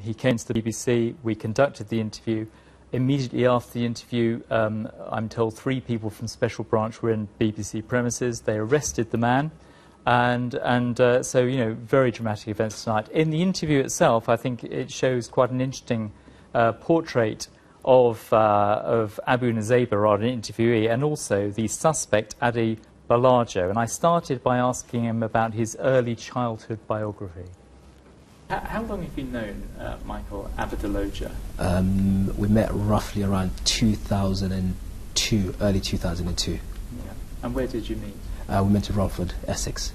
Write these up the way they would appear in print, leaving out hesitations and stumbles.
He came to the BBC, we conducted the interview. Immediately after the interview, I'm told 3 people from Special Branch were in BBC premises. They arrested the man. So, you know, very dramatic events tonight. In the interview itself, I think it shows quite an interesting portrait of Abu Nuzayba, our interviewee, and also the suspect, Adi Balajo. And I started by asking him about his early childhood biography. How long have you known Michael Abdaloja? We met roughly around 2002, early 2002. Yeah. And where did you meet? We met in Romford, Essex.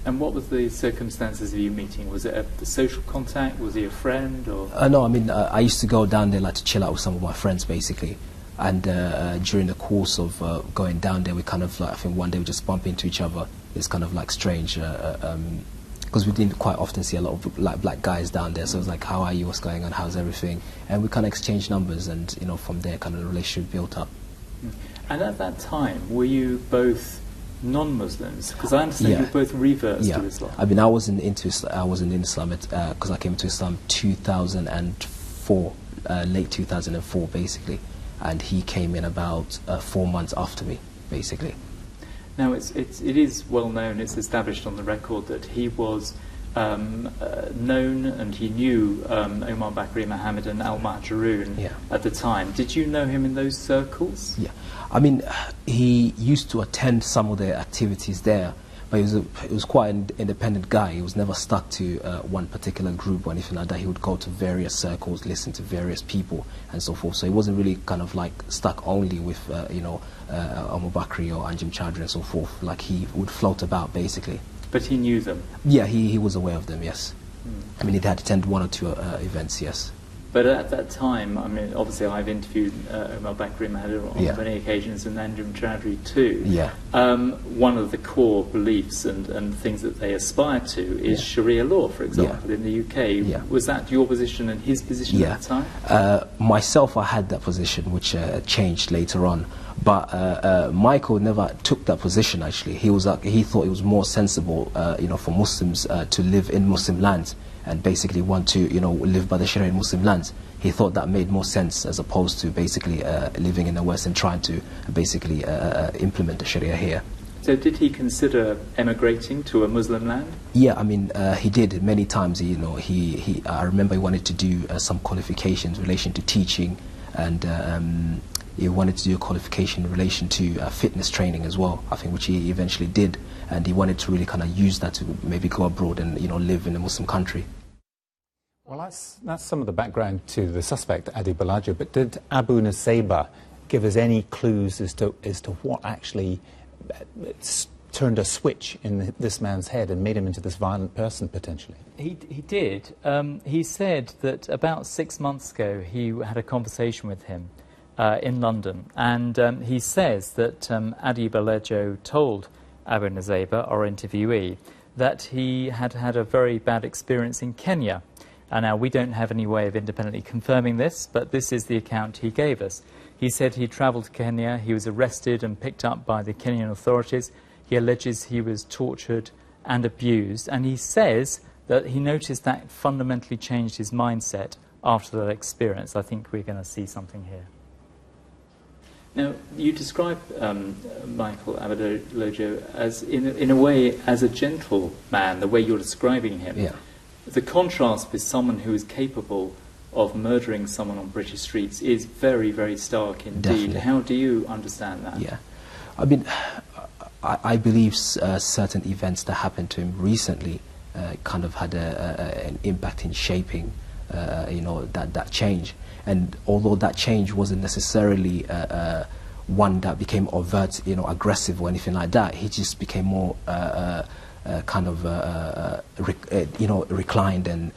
And what was the circumstances of you meeting? Was it a social contact? Was he a friend? Or? No, I mean, I used to go down there like to chill out with some of my friends, basically. And during the course of going down there, we kind of, like, I think one day we just bump into each other. It's kind of like strange, because we didn't quite often see a lot of like black guys down there. So it was like, how are you? What's going on? How's everything? And we kind of exchanged numbers, and you know, from there, kind of the relationship built up. And at that time, were you both non-Muslims? Because I understand you were both reverts to Islam. I mean, I wasn't in Islam because I came to Islam 2004, late 2004, basically, and he came in about 4 months after me, basically. Now, it is well known, it's established on the record that he was known and he knew Omar Bakri Mohammed and Al-Mahjaroon at the time. Did you know him in those circles? Yeah. I mean, he used to attend some of the activities there, but he was quite an independent guy. He was never stuck to one particular group or anything like that. He would go to various circles, listen to various people and so forth. So he wasn't really kind of like stuck only with, you know, Omar Bakri or Anjem Choudhury and so forth. Like, he would float about, basically. But he knew them? Yeah, he was aware of them, yes. I mean, he had attended 1 or 2 events, yes. But at that time, I mean, obviously I've interviewed Omar Bakri Mohammed on many occasions, and Anjem Choudhury too. Yeah. One of the core beliefs and things that they aspire to is Sharia law, for example, in the UK. Yeah. Was that your position and his position at the time? Myself, I had that position, which changed later on. But Michael never took that position. Actually, he thought it was more sensible, you know, for Muslims to live in Muslim lands and basically want to, you know, live by the Sharia in Muslim lands. He thought that made more sense as opposed to basically living in the West and trying to basically implement the Sharia here. So did he consider emigrating to a Muslim land? Yeah, I mean, he did many times. You know, I remember he wanted to do some qualifications in relation to teaching, and he wanted to do a qualification in relation to fitness training as well, I think, which he eventually did. And he wanted to really kind of use that to maybe go abroad and, you know, live in a Muslim country. Well, that's some of the background to the suspect, Adi Balajo. But did Abu Nuzayba give us any clues as to what actually turned a switch in this man's head and made him into this violent person, potentially? He did. He said that about 6 months ago he had a conversation with him in London, and he says that Adi Balajo told Abu Nuzayba, our interviewee, that he had had a very bad experience in Kenya. And now we don't have any way of independently confirming this, but this is the account he gave us. He said he travelled to Kenya, he was arrested and picked up by the Kenyan authorities. He alleges he was tortured and abused, and he says that he noticed that fundamentally changed his mindset after that experience. I think we're going to see something here. Now, you describe Michael Abdaloja as, in a way, as a gentle man, the way you're describing him. Yeah. The contrast with someone who is capable of murdering someone on British streets is very, very stark indeed. Definitely. How do you understand that? Yeah. I mean, I believe certain events that happened to him recently kind of had an impact in shaping, you know, that change. And although that change wasn't necessarily one that became overt, you know, aggressive or anything like that, he just became more kind of, you know, reclined and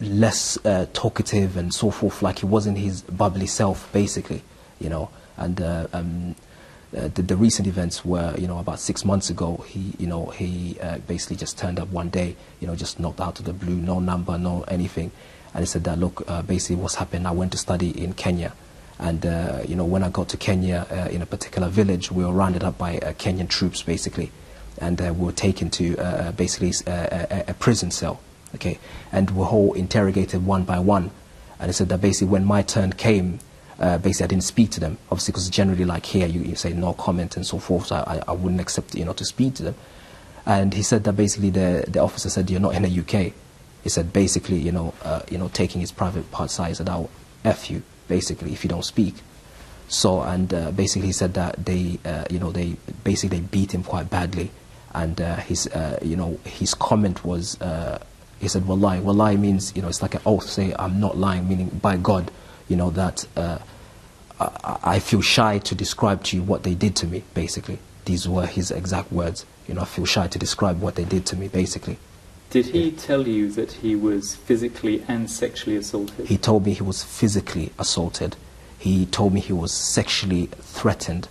less talkative and so forth, like he wasn't his bubbly self, basically, you know. And the recent events were, you know, about 6 months ago, he basically just turned up one day, you know, just knocked out of the blue, no number, no anything. And he said that, look, basically what's happened, I went to study in Kenya. And, you know, when I got to Kenya, in a particular village, we were rounded up by Kenyan troops, basically. And we were taken to basically a prison cell. okay, and were all interrogated one by one. And he said that basically when my turn came, basically I didn't speak to them, obviously, because generally like here you say no comment and so forth, so I wouldn't accept, you know, to speak to them. And he said that basically the officer said, you're not in the UK. He said basically, you know, taking his private part side, he said, I'll F you, basically, if you don't speak. So, and basically he said that they, you know, they beat him quite badly. And his, you know, his comment was, he said, wallahi. Wallahi means, you know, it's like an oath, say, I'm not lying, meaning by God, you know, that I feel shy to describe to you what they did to me, basically. These were his exact words. You know, I feel shy to describe what they did to me, basically. Did he tell you that he was physically and sexually assaulted? He told me he was physically assaulted. He told me he was sexually threatened.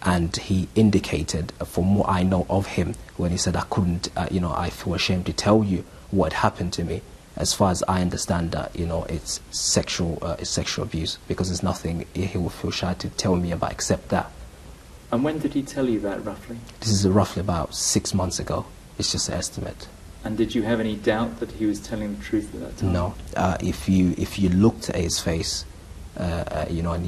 And he indicated, from what I know of him, when he said, I couldn't, you know, I feel ashamed to tell you what happened to me. As far as I understand that, you know, it's sexual abuse, because there's nothing he will feel shy to tell me about except that. And when did he tell you that, roughly? This is roughly about 6 months ago. It's just an estimate. And did you have any doubt that he was telling the truth at that time? No. If you looked at his face, you know, and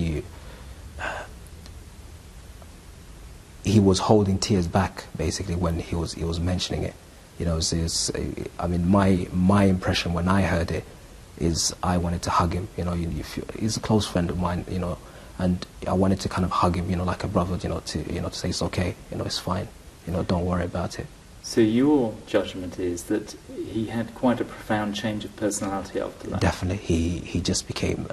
he was holding tears back, basically, when he was mentioning it. You know, I mean, my impression when I heard it is I wanted to hug him. You know, he's a close friend of mine. You know, and I wanted to kind of hug him. You know, like a brother. You know, to say it's okay. You know, it's fine. You know, don't worry about it. So your judgment is that he had quite a profound change of personality after that? Definitely, he just became.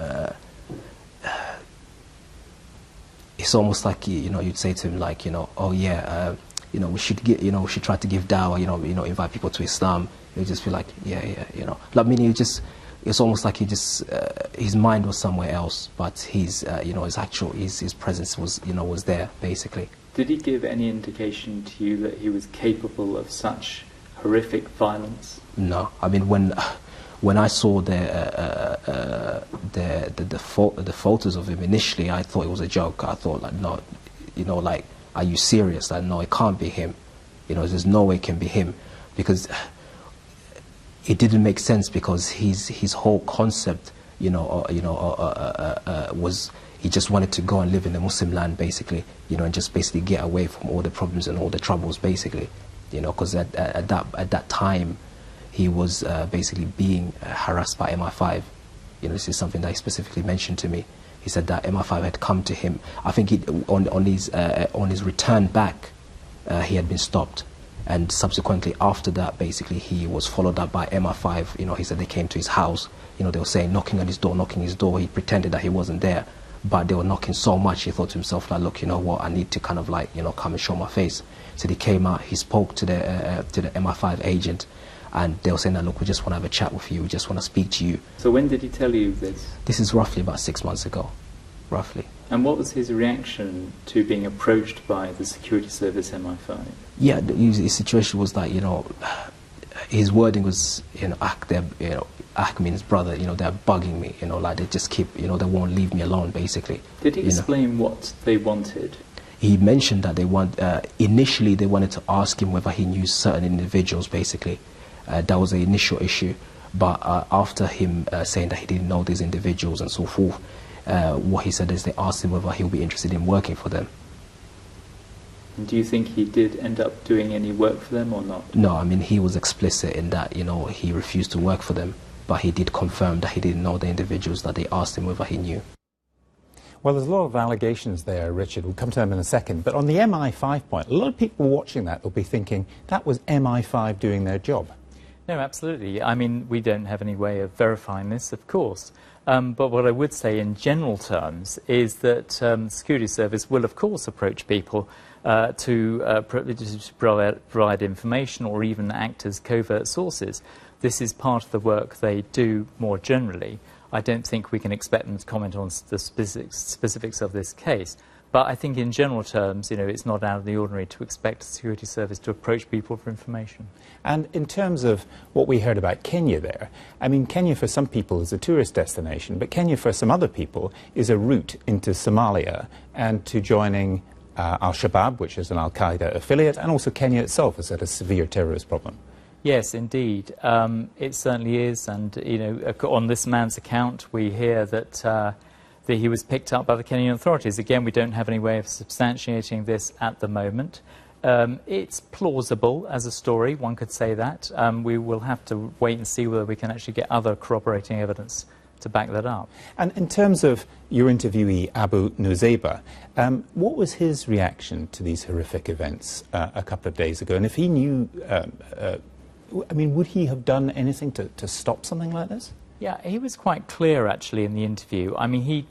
It's almost like, you know, you'd say to him like, you know, oh yeah, you know, we should try to give dawah, you know, invite people to Islam. He'd just be like, yeah, you know, like, I mean, it's almost like his mind was somewhere else, but his, you know, his presence was, you know, was there, basically. Did he give any indication to you that he was capable of such horrific violence? No. I mean, when I saw the photos of him initially, I thought it was a joke. I thought, like, no, you know, like, are you serious? Like, no, it can't be him. You know, there's no way it can be him, because it didn't make sense, because his whole concept, was he just wanted to go and live in a Muslim land, basically, you know, and just basically get away from all the problems and all the troubles, basically, you know, because at that time he was basically being harassed by MI5. You know, this is something that he specifically mentioned to me. He said that MI5 had come to him. I think on his return back, he had been stopped, and subsequently after that, basically he was followed up by MI5. You know, he said they came to his house. You know, they were saying knocking his door. He pretended that he wasn't there, but they were knocking so much. He thought to himself, like, look, you know what? I need to kind of, like, you know, come and show my face. So he came out. He spoke to the MI5 agent. And they were saying that, look, we just want to have a chat with you. We just want to speak to you. So when did he tell you this? This is roughly about 6 months ago, roughly. And what was his reaction to being approached by the security service MI5? Yeah, his situation was that, you know, his wording was, you know, Ak means brother, you know, they're bugging me, you know, like they just keep, you know, they won't leave me alone, basically. Did he explain what they wanted? He mentioned that initially they wanted to ask him whether he knew certain individuals, basically. That was the initial issue, but after him saying that he didn't know these individuals and so forth, what he said is they asked him whether he'll be interested in working for them. And do you think he did end up doing any work for them or not? No, I mean, he was explicit in that, you know, he refused to work for them, but he did confirm that he didn't know the individuals that they asked him whether he knew. Well, there's a lot of allegations there, Richard. We'll come to them in a second. But on the MI5 point, a lot of people watching that will be thinking that was MI5 doing their job. No, absolutely. I mean, we don't have any way of verifying this, of course. But what I would say in general terms is that the security service will, of course, approach people to provide information or even act as covert sources. This is part of the work they do more generally. I don't think we can expect them to comment on the specifics of this case. But I think in general terms, you know, it's not out of the ordinary to expect the security service to approach people for information. And in terms of what we heard about Kenya there, I mean, Kenya for some people is a tourist destination, but Kenya for some other people is a route into Somalia and to joining Al-Shabaab, which is an Al-Qaeda affiliate, and also Kenya itself has had a severe terrorist problem. Yes, indeed. It certainly is. And, you know, on this man's account, we hear that he was picked up by the Kenyan authorities. Again, we don't have any way of substantiating this at the moment. It's plausible as a story, one could say that. We will have to wait and see whether we can actually get other corroborating evidence to back that up. And in terms of your interviewee, Abu Nuzeba, what was his reaction to these horrific events a couple of days ago? And if he knew, I mean, would he have done anything to stop something like this? Yeah, he was quite clear, actually, in the interview. I mean, he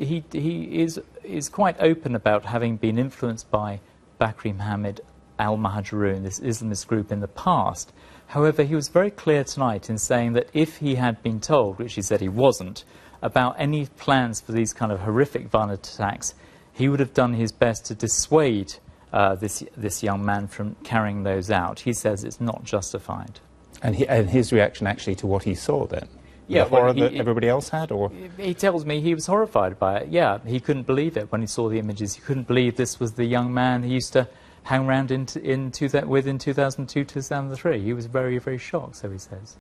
is quite open about having been influenced by Bakri Mohammed al-Muhajirun, this Islamist group, in the past. However, he was very clear tonight in saying that if he had been told, which he said he wasn't, about any plans for these kind of horrific violent attacks, he would have done his best to dissuade this young man from carrying those out. He says it's not justified. And his reaction actually to what he saw then? Yeah, the horror that everybody else had, or he tells me he was horrified by it. Yeah, he couldn't believe it when he saw the images. He couldn't believe this was the young man he used to hang around with in 2002, 2003. He was very, very shocked, so he says.